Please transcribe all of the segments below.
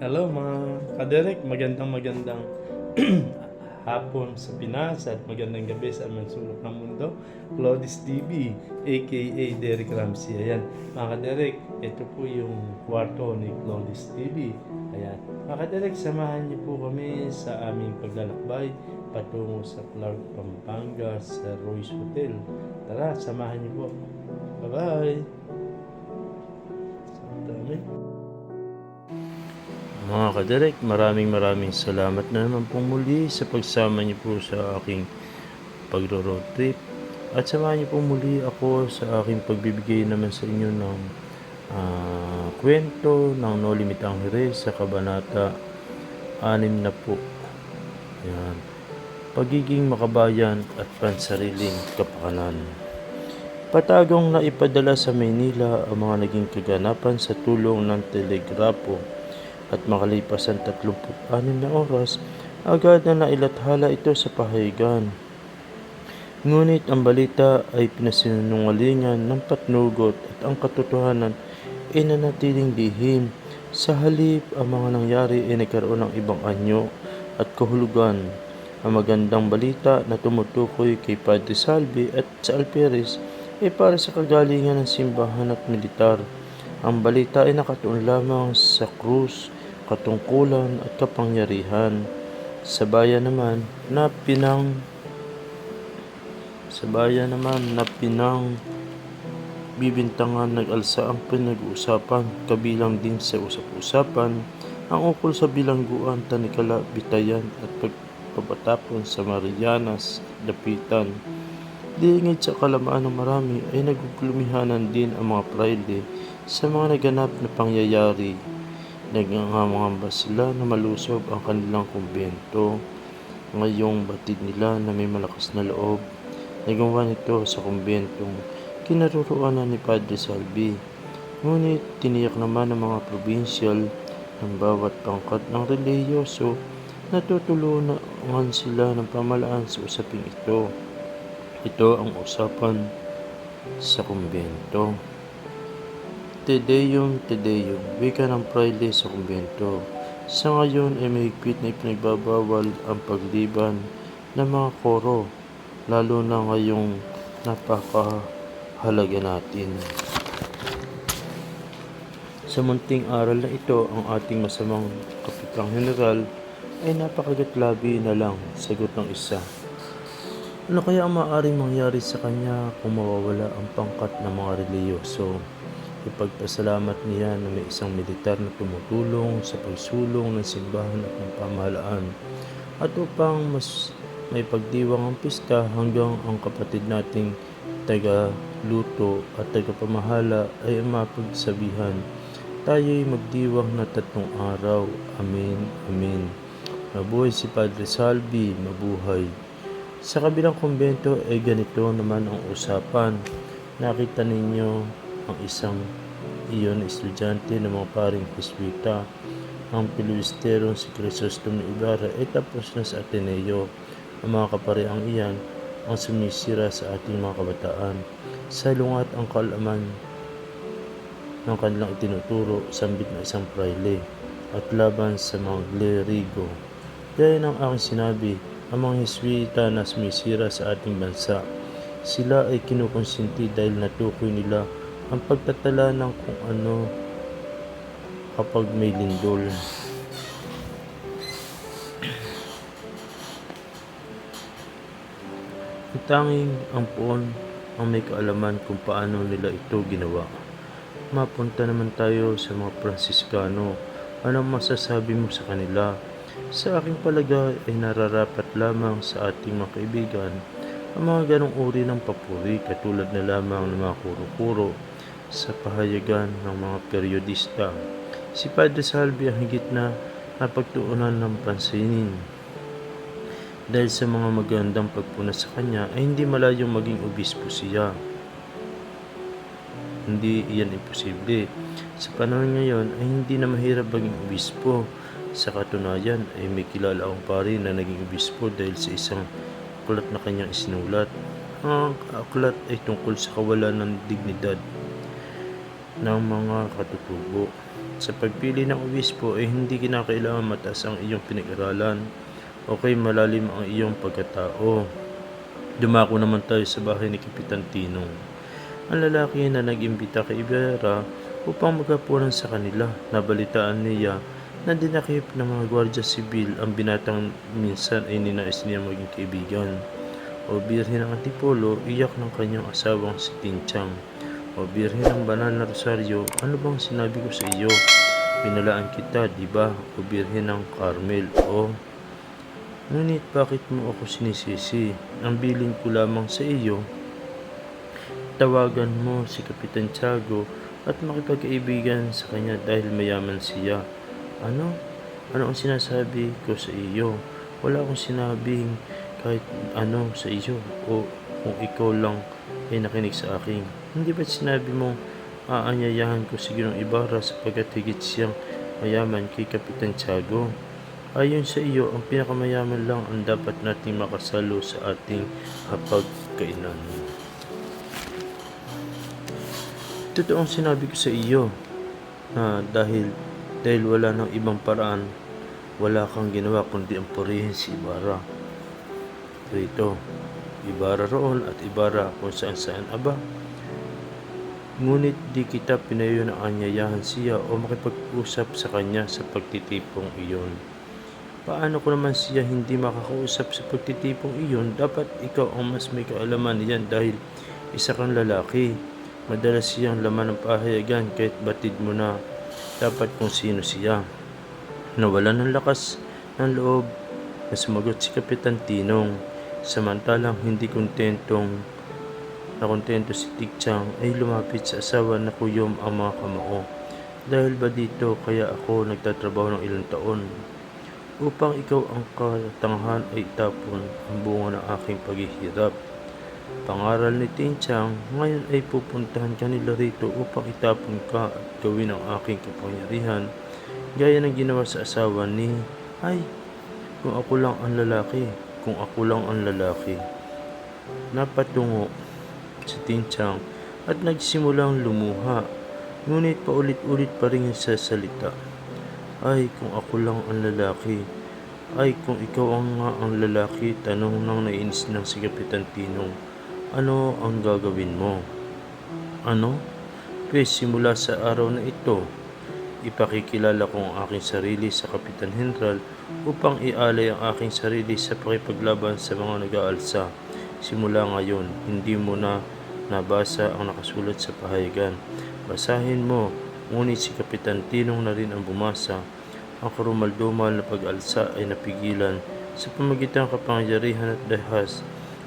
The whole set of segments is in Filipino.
Hello mga kaderek, magandang hapon sa Pinas at magandang gabi sa aming sulok ng mundo. Claudis TV, aka Derek Ramsey. Ayan, mga kaderek, ito po yung kwarto ni Claudis TV. Ayan, mga kaderek, samahan niyo po kami sa aming paglalakbay patungo sa Clark, Pampanga sa Royce Hotel. Tara, samahan niyo po. Bye-bye! Dami. Mga kaderek, maraming salamat na naman pong muli sa pagsama niyo po sa aking pagro-road trip. At samahan niyo po muli ako sa aking pagbibigay naman sa inyo ng kwento ng No Limit ang Jerez sa Kabanata 6 na po. Yan. Pagiging makabayan at pansariling kapakanan. Patagong na ipadala sa Maynila ang mga naging kaganapan sa tulong ng telegrapo. At makalipas ang 36 na oras, agad na nailathala ito sa pahayagan. Ngunit ang balita ay pinasinungalingan ng patnugot at ang katotohanan ay nanatiling lihim. Sa halip, ang mga nangyari ay nagkaroon ng ibang anyo at kahulugan. Ang magandang balita na tumutukoy kay Padre Salvi at sa Alperes ay para sa kagalingan ng simbahan at militar. Ang balita ay nakatuon lamang sa krus, katungkulan at kapangyarihan. Sa bayan naman na pinang bibintangan nag-alsa ang pinag-uusapan, kabilang din sa usap-usapan ang ukol sa bilangguan, tanikala, bitayan at pagpapatapon sa Marianas at Dapitan. Diingid sa kalamaan ng marami ay nagugulumihanan din ang mga prayle sa mga naganap na pangyayari. Nagangangamba sila na malusob ang kanilang kumbento. Ngayong batid nila na may malakas na loob, nagawa nito sa kumbentong kinaruruanan ni Padre Salvi. Ngunit tiniyak naman ng mga probinsyal ng bawat pangkat ng relihiyoso na tutulungan sila ng pamalaan sa usaping ito. Ito ang usapan sa kumbento. Te Deum, wika ng prayle sa kumbento. Sa ngayon ay mahigpit na ipinagbabawal ang pagliban ng mga koro, lalo na ngayong napakahalaga natin. Sa munting aral na ito, ang ating masamang kapitang general ay napakagatlabi na lang, sagot ng isa. Ano kaya ang maaaring mangyari sa kanya kung mawawala ang pangkat ng mga relihiyoso? Ipagpasalamat niya na may isang militar na tumutulong sa pagsulong ng simbahan at ng pamahalaan. At upang mas may pagdiwang ang pista hanggang ang kapatid nating taga-luto at taga-pamahala ay mapagsabihan, tayo'y magdiwang na 3 araw. Amen, amen. Mabuhay si Padre Salvi, mabuhay. Sa kabilang kumbento ay ganito naman ang usapan. Nakita ninyo ang isang iyon na estudyante ng mga paring Jesuita. Ang Piliwisterong si Crisostom Ibarra ay tapos na sa Ateneo. Ang mga kapareang iyan ang sumisira sa ating mga kabataan. Sa lungat ang kaalaman ng kanilang itinuturo, sambit na isang prayle at laban sa mga klerigo. Gaya ng aking sinabi, ang mga Jesuita na sumisira sa ating bansa, sila ay kinukonsinti dahil natukoy nila ang pagtatala ng kung ano kapag may lindol. Ang tanging ang puon ang may kaalaman kung paano nila ito ginawa. Mapunta naman tayo sa mga Fransiskano. Anong masasabi mo sa kanila? Sa aking palagay ay nararapat lamang sa ating mga kaibigan ang mga ganong uri ng papuri, katulad na lamang ng mga kuro-kuro sa pahayagan ng mga periodista. Si Padre Salvi ang higit na napagtuunan ng pansinin. Dahil sa mga magandang pagpuna sa kanya ay hindi malayong maging obispo siya. Hindi iyan imposible. Sa panahon ngayon ay hindi na mahirap maging obispo. Sa katunayan ay may kilala akong pari na naging obispo dahil sa isang aklat na kanyang isinulat. Ang aklat ay tungkol sa kawalan ng dignidad ng mga katutubo. Sa pagpili ng obispo ay hindi kinakailangan mataas ang iyong pinag-aralan o kay malalim ang iyong pagkatao. Dumako naman tayo sa bahay ni Kapitan Tinong. Ang lalaki na nag-imbita kay Ibarra upang maghapunan sa kanila. Nabalitaan niya na dinakip ng mga gwardya sibil ang binatang minsan ay ninais niya maging kaibigan. O Birhen ng Antipolo, iyak ng kanyang asawang si Tinchang. O Birhen ng Banal na Rosario, ano bang sinabi ko sa iyo? Pinalaan kita, di ba? O Birhen ng Carmel, ngunit bakit mo ako sinisisi? Ang bilin ko lamang sa iyo, tawagan mo si Kapitan Tiago at makipagkaibigan sa kanya dahil mayaman siya. Ano? Ano ang sinasabi ko sa iyo? Wala akong sinabing kahit ano sa iyo o kung ikaw lang ay nakinig sa akin. Hindi ba't sinabi mong aanyayahan ko si Ginong Ibarra sapagkat higit siyang mayaman kay Kapitan Tiago? Ayon sa iyo, ang pinakamayaman lang ang dapat nating makasalo sa ating hapagkainan. Totoong sinabi ko sa iyo na dahil wala ng ibang paraan, wala kang ginawa kundi ang purihin si Ibarra. Rito, Ibarra roon at Ibarra kung saan-saan. Aba, ngunit di kita pinayo na anyayahan siya o makipag-usap sa kanya sa pagtitipong iyon. Paano ko naman siya hindi makakausap sa pagtitipong iyon? Dapat ikaw ang mas may kaalaman niyan dahil isa kang lalaki. Madalas siyang laman ng pahayagan kahit batid mo na dapat kung sino siya. Nawalan ng lakas ng loob na sumagot si Kapitan Tinong. Samantalang hindi kontento si Tikchang ay lumapit sa asawa na kuyom ang mga kamao. Dahil ba dito kaya ako nagtatrabaho ng ilang taon? Upang ikaw ang katangahan ay itapon ang bunga ng aking paghihirap. Pangaral ni Tinchang, ngayon ay pupuntahan ka nila rito upang itapon ka at gawin ang aking kapangyarihan, gaya ng ginawa sa asawa ni, kung ako lang ang lalaki. Napatungo si Tinchang at nagsimulang lumuha, ngunit paulit-ulit pa rin sa salita. Kung ako lang ang lalaki. Kung ikaw ang lalaki, tanong nang nainis ng si Kapitan Tinong. Ano ang gagawin mo? Ano? Pues simula sa araw na ito, ipakikilala ko ang aking sarili sa Kapitan General upang ialay ang aking sarili sa pakipaglaban sa mga nag-aalsa. Simula ngayon, hindi mo na nabasa ang nakasulat sa pahayagan. Basahin mo. Ngunit si Kapitan Tinong na rin ang bumasa. Ang karumal-dumal na pag-alsa ay napigilan sa pamagitan ng kapangyarihan at dahas,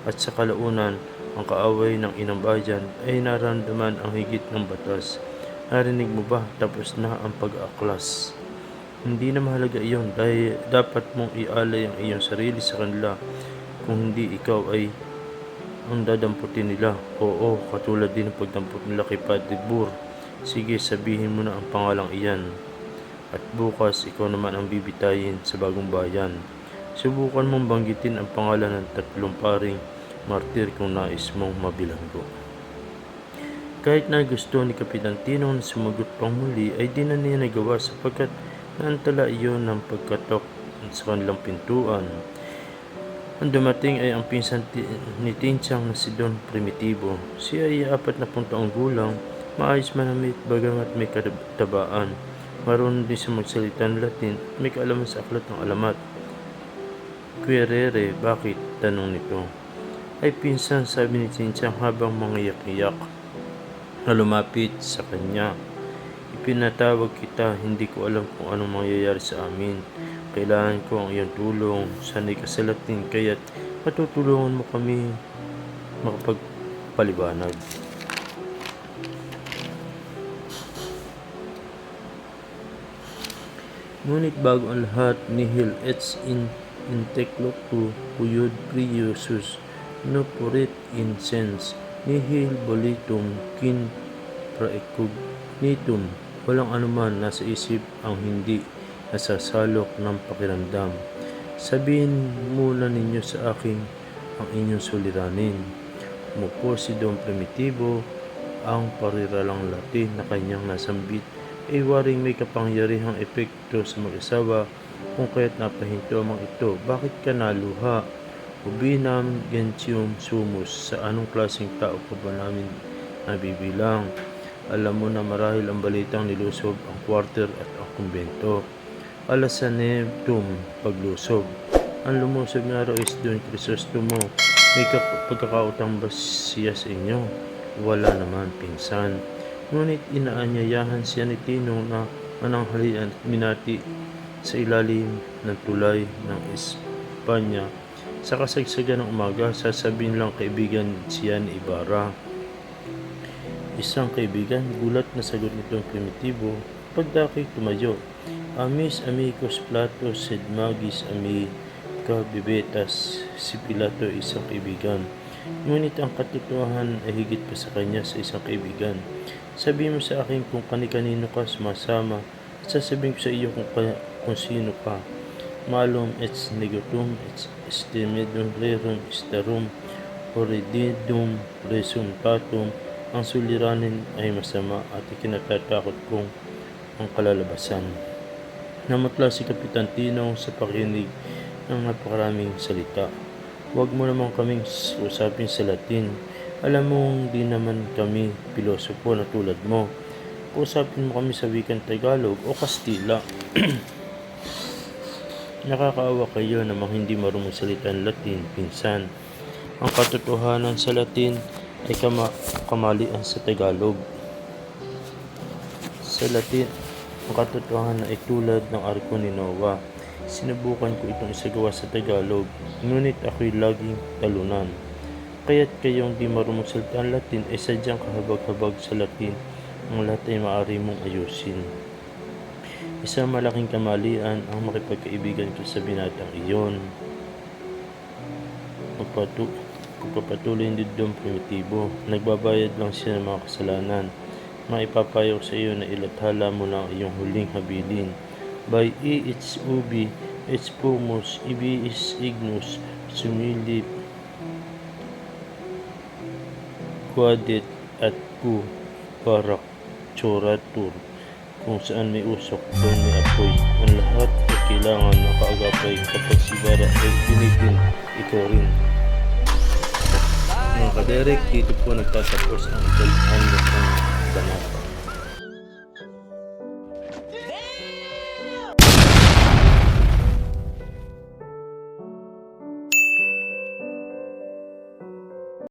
at sa kalaunan ang kaaway ng inang bayan ay naramdaman ang higit ng batas. Narinig mo ba? Tapos na ang pag-aaklas. Hindi na mahalaga iyon dahil dapat mong ialay ang iyong sarili sa kanila. Kung hindi, ikaw ay ang dadamputin nila. Oo, katulad din ng pagdampot nila kay Padre Bur. Sige, sabihin mo na ang pangalang iyan. At bukas, ikaw naman ang bibitayin sa bagong bayan. Subukan mong banggitin ang pangalan ng 3 paring martir kung nais mong mabilanggo. Kahit na gusto ni Kapitan Tinong na sumagot pang muli, ay di na niya nagawa sapagkat naantala iyon ng pagkatok sa kanilang pintuan. Ang dumating ay ang pinsan ni Tinchang na si Don Primitibo. Siya ay 40 taong gulang, maayos manamit bagamat may katabaan. Marunong din sa magsalita ng Latin at may kaalaman sa aklat ng alamat. Querere, bakit? Tanong nito. Pinsan, sabi ni Tinchang habang mangiyak-iyak na lumapit sa kanya. Ipinatawag kita, hindi ko alam kung anong mangyayari sa amin. Kailangan ko ang iyong tulong. Sanay ka sa Latin, kaya't matutulungan mo kami makapagpaliwanag. Ngunit bago ang lahat, nihil ets in teclotu uyod priosus no purit in sens nihil bolitum kin praecognitum. Walang anuman nasa isip ang hindi nasasalok ng pakiramdam. Sabihin muna ninyo sa akin ang inyong suliranin. Umupo si Don Primitibo, ang pariralang Latin na kanyang nasambit ay waring may kapangyarihang epekto sa mag-asawa kung kaya't napahinto amang ito. Bakit ka naluha? Ubinam gentium sumus, sa anong klaseng tao ka ba namin nabibilang? Alam mo na marahil ang balitang nilusob ang quarter at ang kumbento. Alasanebtum, paglusob. Ang lumusob nga raw is Don Crisostomo. May pagkakautang ba siya sa inyo? Wala naman, pinsan. Ngunit inaanyayahan siya ni Tinong na mananghalian at minati sa ilalim ng tulay ng Espanya. Sa kasagsagan ng umaga, sasabihin lang kaibigan siya ni Ibarra. Isang kaibigan, gulat na sagot nitong primitibo. Pagdaki tumayo. Amis amicos platos sed magis amica bibetas. Si Pilato ay isang kaibigan. Ngunit ang katotohanan ay higit pa sa kanya sa isang kaibigan. Sabi mo sa akin kung kani-kanino ka sumasama at sasabihin ko sa iyo kung sino ka. Malum et negotum et estimedum rerum istarum horridum resultatum. Ang suliranin ay masama at ikinatatakot kong ang kalalabasan. Namatla si Kapitan Tinong sa pakinig ng napakaraming salita. Huwag mo naman kaming usapin sa Latin. Alam mong di naman kami pilosopo na tulad mo. Usapin mo kami sa wikang Tagalog o Kastila. Nakakaawa kayo namang hindi marunong salita ng Latin, pinsan. Ang katotohanan sa Latin ay kamalian sa Tagalog. Sa Latin, ang katotohanan ay tulad ng arko ni Noah. Sinubukan ko itong isagawa sa Tagalog, ngunit ako'y laging talunan. Kaya't kayong di marunong salita ang Latin ay sadyang kahabag-habag sa Latin, ang lahat ay maaari mong ayusin. Isang malaking kamalian ang makipagkaibigan ko sa binatang iyon. Pagpapatuloy ni Dom Primitibo, nagbabayad lang siya ng mga kasalanan. Maipapayo sa iyo na ilathala mo lang iyong huling habilin. By its ubi, its pumus, ibi is ignus, sumilip, quadet at pu, parak, choratur. Kung saan may usok, doon may apoy. Ang lahat ay kailangan nakaagapay kapag si Bara ay pinitin, ikaw rin. Mga kaderek, dito po nagtatapos ang ikalhan ng banata.